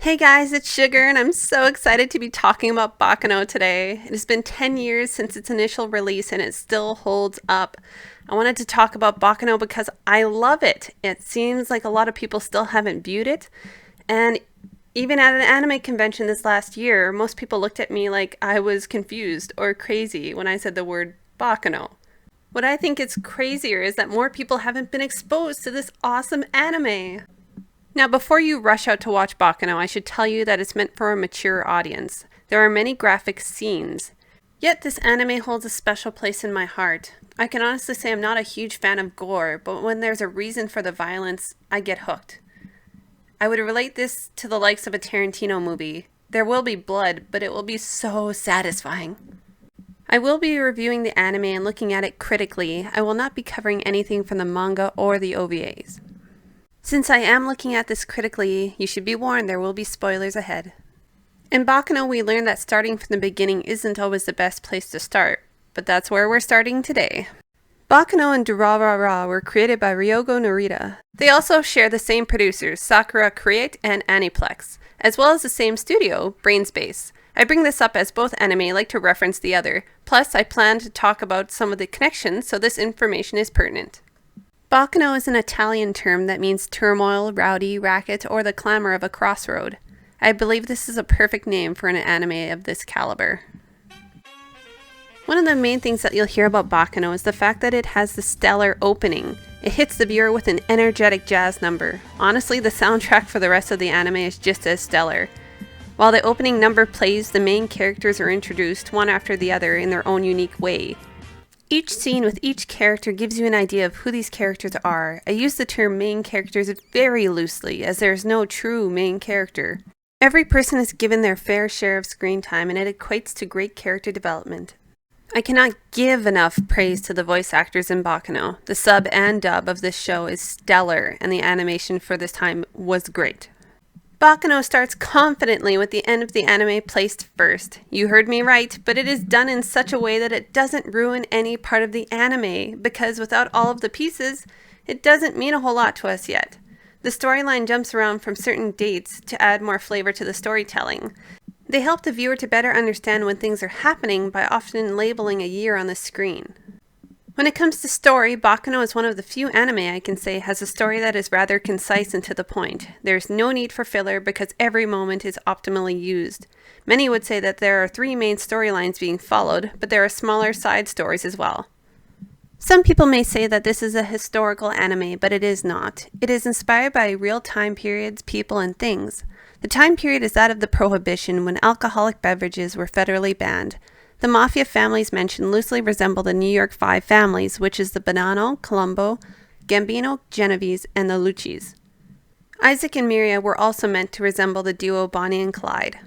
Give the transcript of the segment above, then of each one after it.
Hey guys, it's Sugar, and I'm so excited to be talking about Baccano today. It has been 10 years since its initial release, and it still holds up. I wanted to talk about Baccano because I love it. It seems like a lot of people still haven't viewed it, and even at an anime convention this last year, most people looked at me like I was confused or crazy when I said the word Baccano. What I think is crazier is that more people haven't been exposed to this awesome anime. Now, before you rush out to watch Baccano, I should tell you that it's meant for a mature audience. There are many graphic scenes. Yet this anime holds a special place in my heart. I can honestly say I'm not a huge fan of gore, but when there's a reason for the violence, I get hooked. I would relate this to the likes of a Tarantino movie. There will be blood, but it will be so satisfying. I will be reviewing the anime and looking at it critically. I will not be covering anything from the manga or the OVAs. Since I am looking at this critically, you should be warned there will be spoilers ahead. In Baccano, we learned that starting from the beginning isn't always the best place to start, but that's where we're starting today. Baccano and Durarara were created by Ryogo Narita. They also share the same producers, Sakura Create and Aniplex, as well as the same studio, Brainspace. I bring this up as both anime like to reference the other, plus I plan to talk about some of the connections, so this information is pertinent. Baccano is an Italian term that means turmoil, rowdy, racket, or the clamor of a crossroad. I believe this is a perfect name for an anime of this caliber. One of the main things that you'll hear about Baccano is the fact that it has the stellar opening. It hits the viewer with an energetic jazz number. Honestly, the soundtrack for the rest of the anime is just as stellar. While the opening number plays, the main characters are introduced one after the other in their own unique way. Each scene with each character gives you an idea of who these characters are. I use the term main characters very loosely, as there is no true main character. Every person is given their fair share of screen time, and it equates to great character development. I cannot give enough praise to the voice actors in Baccano. The sub and dub of this show is stellar, and the animation for this time was great. Baccano starts confidently with the end of the anime placed first. You heard me right, but it is done in such a way that it doesn't ruin any part of the anime, because without all of the pieces, it doesn't mean a whole lot to us yet. The storyline jumps around from certain dates to add more flavor to the storytelling. They help the viewer to better understand when things are happening by often labeling a year on the screen. When it comes to story, Baccano is one of the few anime I can say has a story that is rather concise and to the point. There's no need for filler because every moment is optimally used. Many would say that there are 3 main storylines being followed, but there are smaller side stories as well. Some people may say that this is a historical anime, but it is not. It is inspired by real time periods, people, and things. The time period is that of the Prohibition, when alcoholic beverages were federally banned. The mafia families mentioned loosely resemble the New York Five families, which is the Bonanno, Colombo, Gambino, Genovese, and the Lucchis. Isaac and Miria were also meant to resemble the duo Bonnie and Clyde.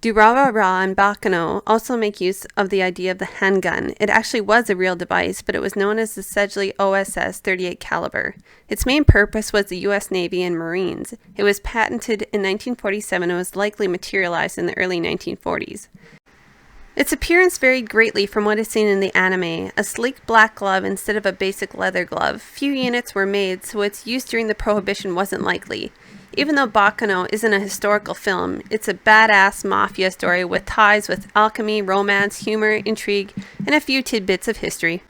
Durarara and Baccano also make use of the idea of the handgun. It actually was a real device, but it was known as the Sedgley OSS 38 caliber. Its main purpose was the U.S. Navy and Marines. It was patented in 1947 and was likely materialized in the early 1940s. Its appearance varied greatly from what is seen in the anime, a sleek black glove instead of a basic leather glove. Few units were made, so its use during the Prohibition wasn't likely. Even though Baccano isn't a historical film, it's a badass mafia story with ties with alchemy, romance, humor, intrigue, and a few tidbits of history.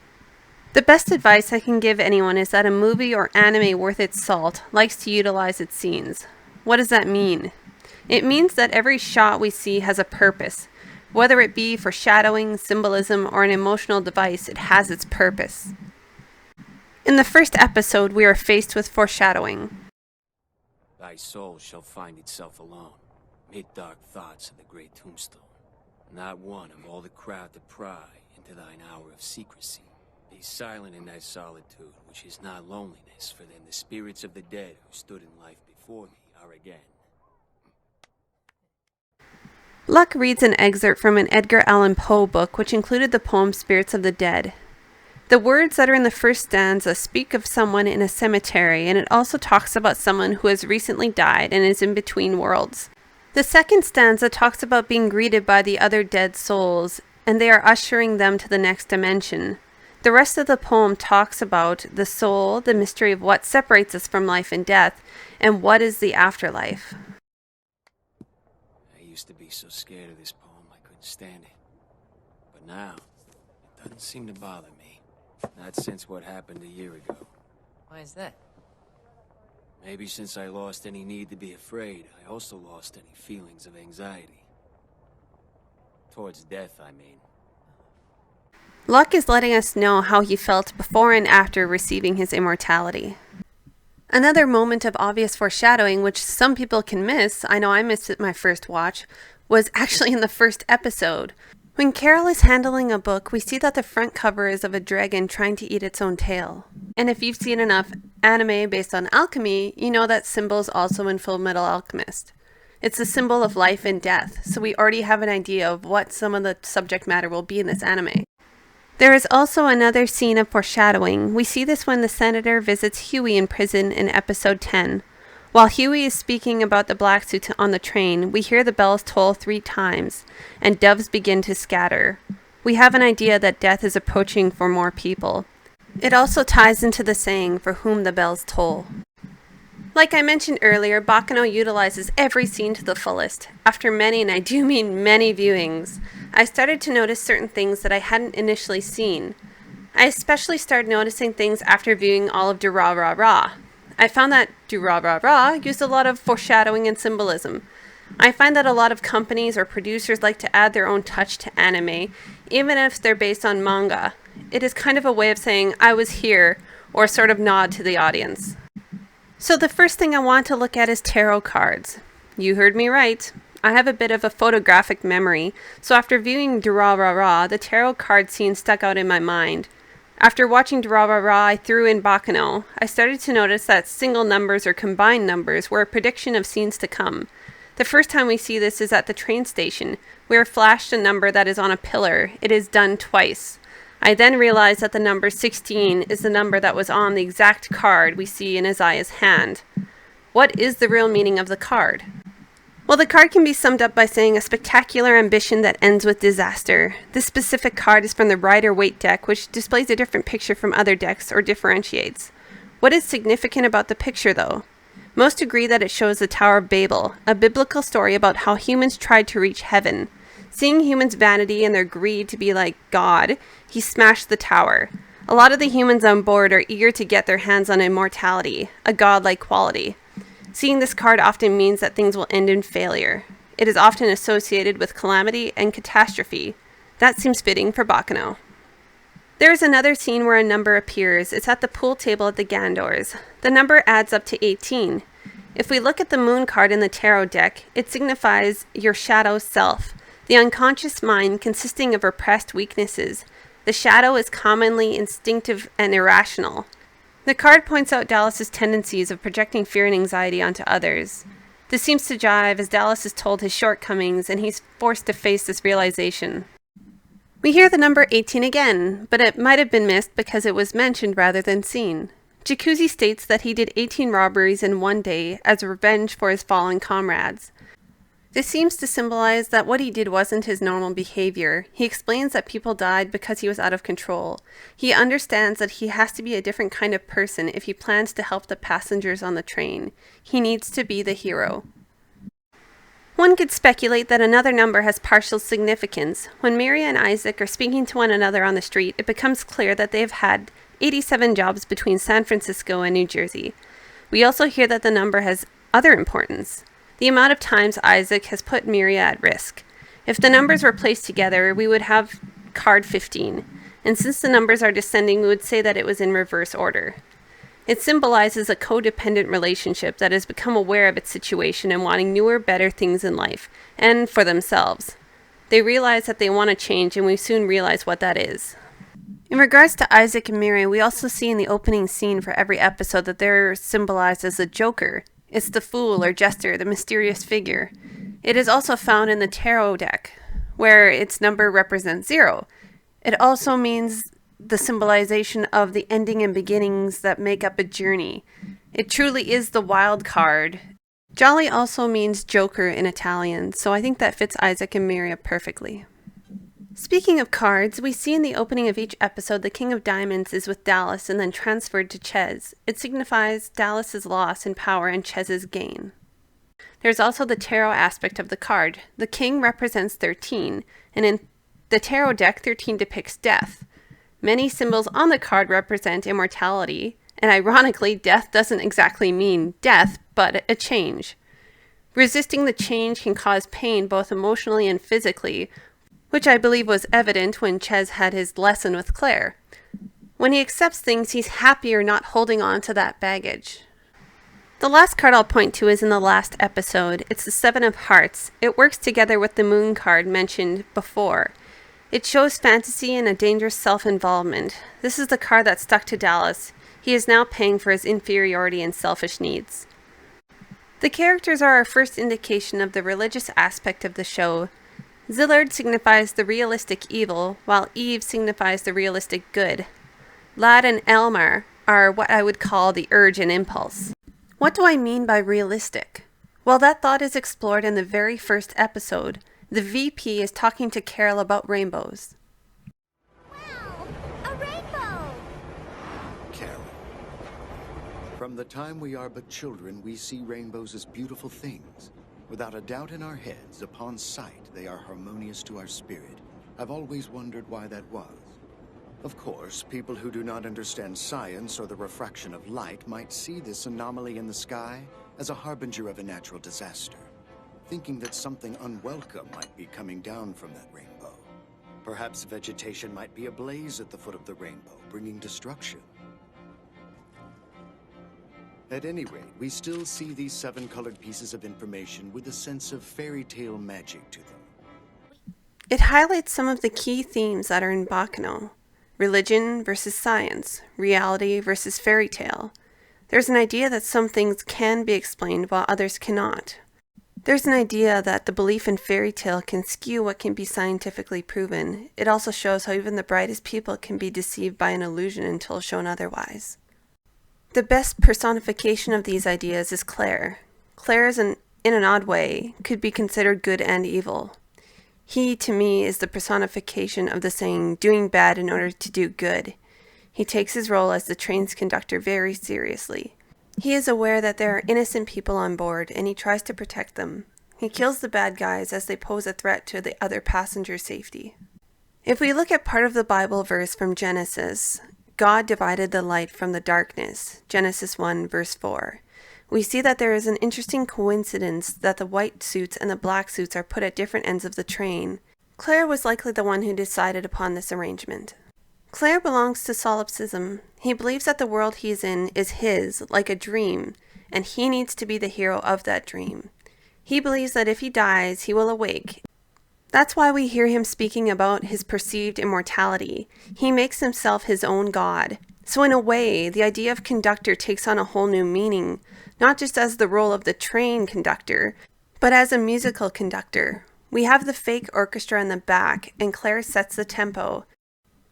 The best advice I can give anyone is that a movie or anime worth its salt likes to utilize its scenes. What does that mean? It means that every shot we see has a purpose. Whether it be foreshadowing, symbolism, or an emotional device, it has its purpose. In the first episode, we are faced with foreshadowing. Thy soul shall find itself alone, mid dark thoughts of the great tombstone. Not one of all the crowd to pry into thine hour of secrecy. Be silent in thy solitude, which is not loneliness, for then the spirits of the dead who stood in life before thee are again. Luck reads an excerpt from an Edgar Allan Poe book which included the poem Spirits of the Dead. The words that are in the first stanza speak of someone in a cemetery, and it also talks about someone who has recently died and is in between worlds. The second stanza talks about being greeted by the other dead souls, and they are ushering them to the next dimension. The rest of the poem talks about the soul, the mystery of what separates us from life and death, and what is the afterlife. used to be so scared of this poem I couldn't stand it. But now, it doesn't seem to bother me. Not since what happened a year ago. Why is that? Maybe since I lost any need to be afraid, I also lost any feelings of anxiety. Towards death, I mean. Locke is letting us know how he felt before and after receiving his immortality. Another moment of obvious foreshadowing, which some people can miss, I know I missed it my first watch, was actually in the first episode. When Carol is handling a book, we see that the front cover is of a dragon trying to eat its own tail. And if you've seen enough anime based on alchemy, you know that symbol is also in Fullmetal Alchemist. It's a symbol of life and death, so we already have an idea of what some of the subject matter will be in this anime. There is also another scene of foreshadowing. We see this when the senator visits Huey in prison in episode 10. While Huey is speaking about the black suit on the train, we hear the bells toll 3 times, and doves begin to scatter. We have an idea that death is approaching for more people. It also ties into the saying, "For whom the bells toll." Like I mentioned earlier, Baccano utilizes every scene to the fullest. After many, and I do mean many viewings, I started to notice certain things that I hadn't initially seen. I especially started noticing things after viewing all of Durarara. I found that Durarara used a lot of foreshadowing and symbolism. I find that a lot of companies or producers like to add their own touch to anime, even if they're based on manga. It is kind of a way of saying, "I was here," or sort of nod to the audience. So the first thing I want to look at is tarot cards. You heard me right. I have a bit of a photographic memory, so after viewing Durarara, the tarot card scene stuck out in my mind. After watching Durarara, I threw in Baccano. I started to notice that single numbers or combined numbers were a prediction of scenes to come. The first time we see this is at the train station. We are flashed a number that is on a pillar. It is done twice. I then realized that the number 16 is the number that was on the exact card we see in Isaiah's hand. What is the real meaning of the card? Well, the card can be summed up by saying a spectacular ambition that ends with disaster. This specific card is from the Rider-Waite deck, which displays a different picture from other decks or differentiates. What is significant about the picture, though? Most agree that it shows the Tower of Babel, a biblical story about how humans tried to reach heaven. Seeing humans' vanity and their greed to be like God, he smashed the tower. A lot of the humans on board are eager to get their hands on immortality, a godlike quality. Seeing this card often means that things will end in failure. It is often associated with calamity and catastrophe. That seems fitting for Baccano. There is another scene where a number appears. It's at the pool table at the Gandors. The number adds up to 18. If we look at the moon card in the tarot deck, it signifies your shadow self, the unconscious mind consisting of repressed weaknesses. The shadow is commonly instinctive and irrational. The card points out Dallas's tendencies of projecting fear and anxiety onto others. This seems to jive as Dallas is told his shortcomings and he's forced to face this realization. We hear the number 18 again, but it might have been missed because it was mentioned rather than seen. Jacuzzi states that he did 18 robberies in one day as revenge for his fallen comrades. This seems to symbolize that what he did wasn't his normal behavior. He explains that people died because he was out of control. He understands that he has to be a different kind of person if he plans to help the passengers on the train. He needs to be the hero. One could speculate that another number has partial significance. When Miri and Isaac are speaking to one another on the street, it becomes clear that they've had 87 jobs between San Francisco and New Jersey. We also hear that the number has other importance. The amount of times Isaac has put Miria at risk. If the numbers were placed together, we would have card 15. And since the numbers are descending, we would say that it was in reverse order. It symbolizes a codependent relationship that has become aware of its situation and wanting newer, better things in life, and for themselves. They realize that they want to change, and we soon realize what that is. In regards to Isaac and Miri, we also see in the opening scene for every episode that they're symbolized as a joker. It's the fool or jester, the mysterious figure. It is also found in the tarot deck, where its number represents 0. It also means the symbolization of the ending and beginnings that make up a journey. It truly is the wild card. Jolly also means joker in Italian, so I think that fits Isaac and Miria perfectly. Speaking of cards, we see in the opening of each episode the King of Diamonds is with Dallas and then transferred to Ches. It signifies Dallas's loss in power and Chez's gain. There's also the tarot aspect of the card. The king represents 13, and in the tarot deck, 13 depicts death. Many symbols on the card represent immortality, and ironically, death doesn't exactly mean death, but a change. Resisting the change can cause pain both emotionally and physically, which I believe was evident when Ches had his lesson with Claire. When he accepts things, he's happier not holding on to that baggage. The last card I'll point to is in the last episode. It's the Seven of Hearts. It works together with the Moon card mentioned before. It shows fantasy and a dangerous self-involvement. This is the card that stuck to Dallas. He is now paying for his inferiority and selfish needs. The characters are our first indication of the religious aspect of the show. Zillard signifies the realistic evil, while Eve signifies the realistic good. Lad and Elmar are what I would call the urge and impulse. What do I mean by realistic? Well, that thought is explored in the very first episode. The VP is talking to Carol about rainbows. Wow! A rainbow! Carol. From the time we are but children, we see rainbows as beautiful things. Without a doubt in our heads, upon sight, they are harmonious to our spirit. I've always wondered why that was. Of course, people who do not understand science or the refraction of light might see this anomaly in the sky as a harbinger of a natural disaster, thinking that something unwelcome might be coming down from that rainbow. Perhaps vegetation might be ablaze at the foot of the rainbow, bringing destruction. At any rate, we still see these 7 colored pieces of information with a sense of fairy tale magic to them. It highlights some of the key themes that are in Baccano. Religion versus science, reality versus fairy tale. There's an idea that some things can be explained while others cannot. There's an idea that the belief in fairy tale can skew what can be scientifically proven. It also shows how even the brightest people can be deceived by an illusion until shown otherwise. The best personification of these ideas is Claire. Claire is, in an odd way, could be considered good and evil. He, to me, is the personification of the saying, doing bad in order to do good. He takes his role as the train's conductor very seriously. He is aware that there are innocent people on board, and he tries to protect them. He kills the bad guys as they pose a threat to the other passengers' safety. If we look at part of the Bible verse from Genesis, God divided the light from the darkness, Genesis 1, verse 4. We see that there is an interesting coincidence that the white suits and the black suits are put at different ends of the train. Claire was likely the one who decided upon this arrangement. Claire belongs to solipsism. He believes that the world he's in is his, like a dream, and he needs to be the hero of that dream. He believes that if he dies, he will awake. That's why we hear him speaking about his perceived immortality. He makes himself his own god. So in a way, the idea of conductor takes on a whole new meaning, not just as the role of the train conductor, but as a musical conductor. We have the fake orchestra in the back, and Claire sets the tempo.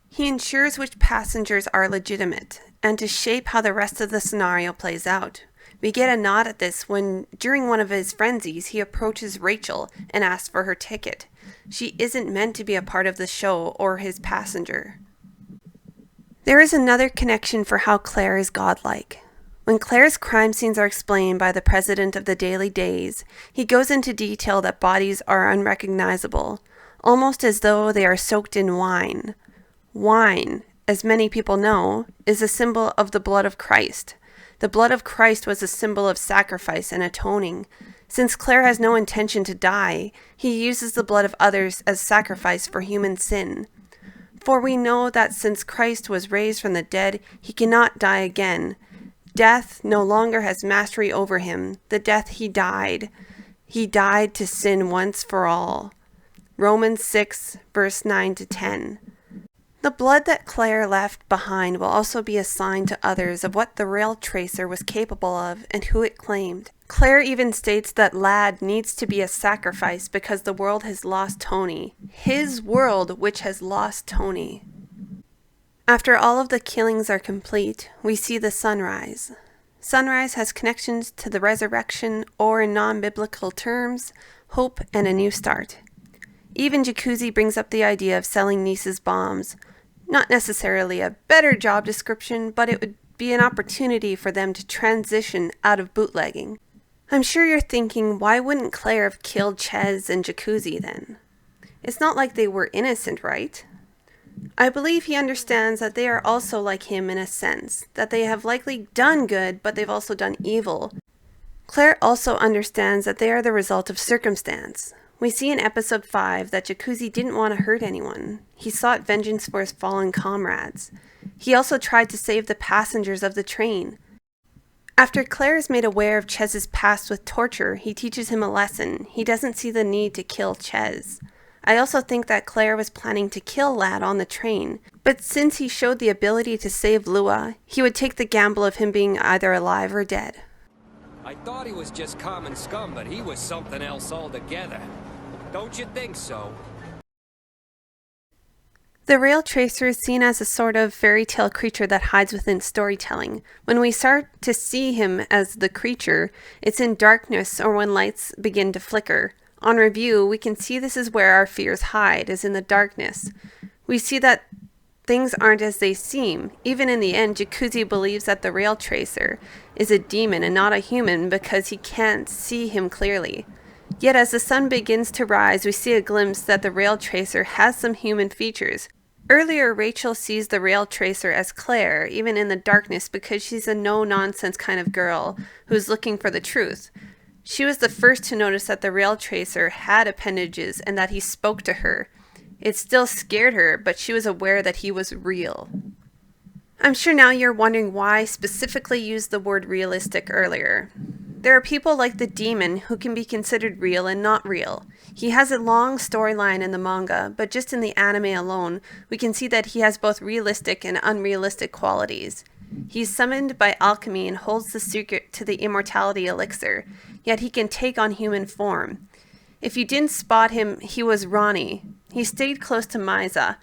He ensures which passengers are legitimate, and to shape how the rest of the scenario plays out. We get a nod at this when, during one of his frenzies, he approaches Rachel and asks for her ticket. She isn't meant to be a part of the show or his passenger. There is another connection for how Claire is godlike. When Claire's crime scenes are explained by the president of the Daily Days, he goes into detail that bodies are unrecognizable, almost as though they are soaked in wine. Wine, as many people know, is a symbol of the blood of Christ. The blood of Christ was a symbol of sacrifice and atoning. Since Claire has no intention to die, he uses the blood of others as sacrifice for human sin. For we know that since Christ was raised from the dead, he cannot die again. Death no longer has mastery over him. The death he died to sin once for all. Romans 6, verse 9 to 10. The blood that Claire left behind will also be a sign to others of what the rail tracer was capable of and who it claimed. Claire even states that Lad needs to be a sacrifice because the world has lost Tony. His world which has lost Tony. After all of the killings are complete, we see the sunrise. Sunrise has connections to the resurrection, or in non-biblical terms, hope and a new start. Even Jacuzzi brings up the idea of selling Nice's bombs. Not necessarily a better job description, but it would be an opportunity for them to transition out of bootlegging. I'm sure you're thinking, why wouldn't Claire have killed Ches and Jacuzzi then? It's not like they were innocent, right? I believe he understands that they are also like him in a sense, that they have likely done good, but they've also done evil. Claire also understands that they are the result of circumstance. We see in episode 5 that Jacuzzi didn't want to hurt anyone. He sought vengeance for his fallen comrades. He also tried to save the passengers of the train. After Claire is made aware of Chez's past with torture, he teaches him a lesson. He doesn't see the need to kill Chez. I also think that Claire was planning to kill Lad on the train, but since he showed the ability to save Lua, he would take the gamble of him being either alive or dead. I thought he was just common scum, but he was something else altogether. Don't you think so? The Rail Tracer is seen as a sort of fairy tale creature that hides within storytelling. When we start to see him as the creature, it's in darkness or when lights begin to flicker. On review, we can see this is where our fears hide, is in the darkness. We see that things aren't as they seem. Even in the end, Jacuzzi believes that the Rail Tracer is a demon and not a human because he can't see him clearly. Yet as the sun begins to rise, we see a glimpse that the Rail Tracer has some human features. Earlier, Rachel sees the Rail Tracer as Claire, even in the darkness, because she's a no-nonsense kind of girl who's looking for the truth. She was the first to notice that the Rail Tracer had appendages and that he spoke to her. It still scared her, but she was aware that he was real. I'm sure now you're wondering why I specifically used the word realistic earlier. There are people like the demon who can be considered real and not real. He has a long storyline in the manga, but just in the anime alone, we can see that he has both realistic and unrealistic qualities. He's summoned by alchemy and holds the secret to the immortality elixir, yet he can take on human form. If you didn't spot him, he was Ronnie. He stayed close to Maiza.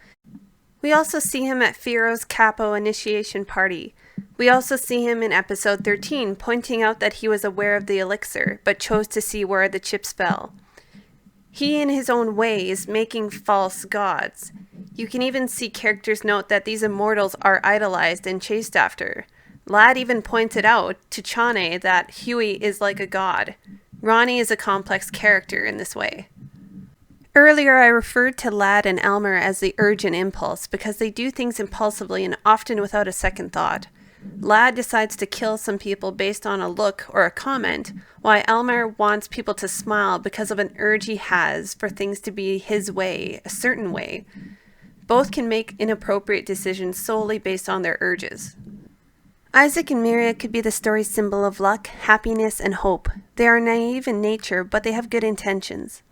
We also see him at Firo's Capo initiation party. We also see him in episode 13, pointing out that he was aware of the elixir, but chose to see where the chips fell. He, in his own way, is making false gods. You can even see characters note that these immortals are idolized and chased after. Lad even pointed out to Chane that Huey is like a god. Ronnie is a complex character in this way. Earlier, I referred to Lad and Elmer as the urge and impulse because they do things impulsively and often without a second thought. Lad decides to kill some people based on a look or a comment, while Elmer wants people to smile because of an urge he has for things to be his way, a certain way. Both can make inappropriate decisions solely based on their urges. Isaac and Miria could be the story's symbol of luck, happiness, and hope. They are naive in nature, but they have good intentions.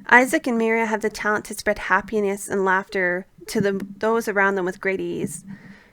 Isaac and Miria have the talent to spread happiness and laughter to those around them with great ease.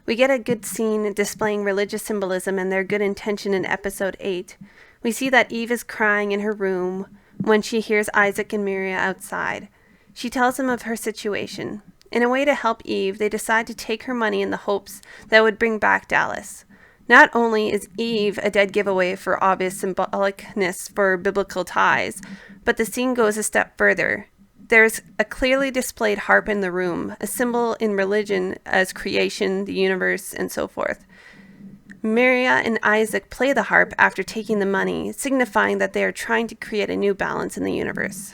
We get a good scene displaying religious symbolism and their good intention in episode 8. We see that Eve is crying in her room when she hears Isaac and Miria outside. She tells him of her situation. In a way to help Eve, they decide to take her money in the hopes that would bring back Dallas. Not only is Eve a dead giveaway for obvious symbolicness for biblical ties, but the scene goes a step further. There's a clearly displayed harp in the room, a symbol in religion as creation, the universe, and so forth. Miria and Isaac play the harp after taking the money, signifying that they are trying to create a new balance in the universe.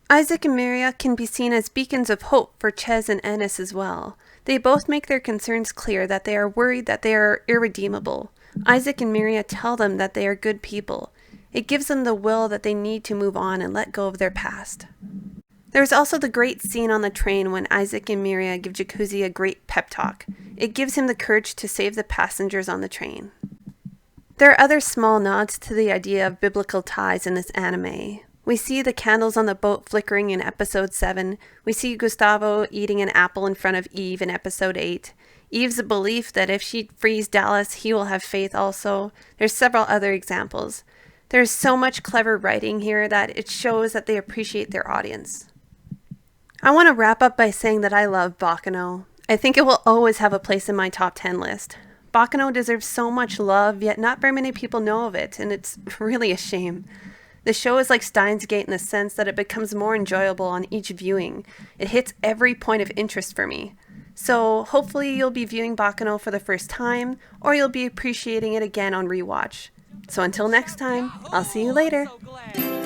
Isaac and Miria can be seen as beacons of hope for Ches and Ennis as well. They both make their concerns clear that they are worried that they are irredeemable. Isaac and Miria tell them that they are good people. It gives them the will that they need to move on and let go of their past. There's also the great scene on the train when Isaac and Miria give Jacuzzi a great pep talk. It gives him the courage to save the passengers on the train. There are other small nods to the idea of biblical ties in this anime. We see the candles on the boat flickering in episode 7. We see Gustavo eating an apple in front of Eve in episode 8. Eve's belief that if she frees Dallas, he will have faith also. There's several other examples. There's so much clever writing here that it shows that they appreciate their audience. I want to wrap up by saying that I love Baccano. I think it will always have a place in my top 10 list. Baccano deserves so much love, yet not very many people know of it, and it's really a shame. The show is like Steins Gate in the sense that it becomes more enjoyable on each viewing. It hits every point of interest for me. So hopefully you'll be viewing Baccano for the first time, or you'll be appreciating it again on rewatch. So until next time, I'll see you later. So glad.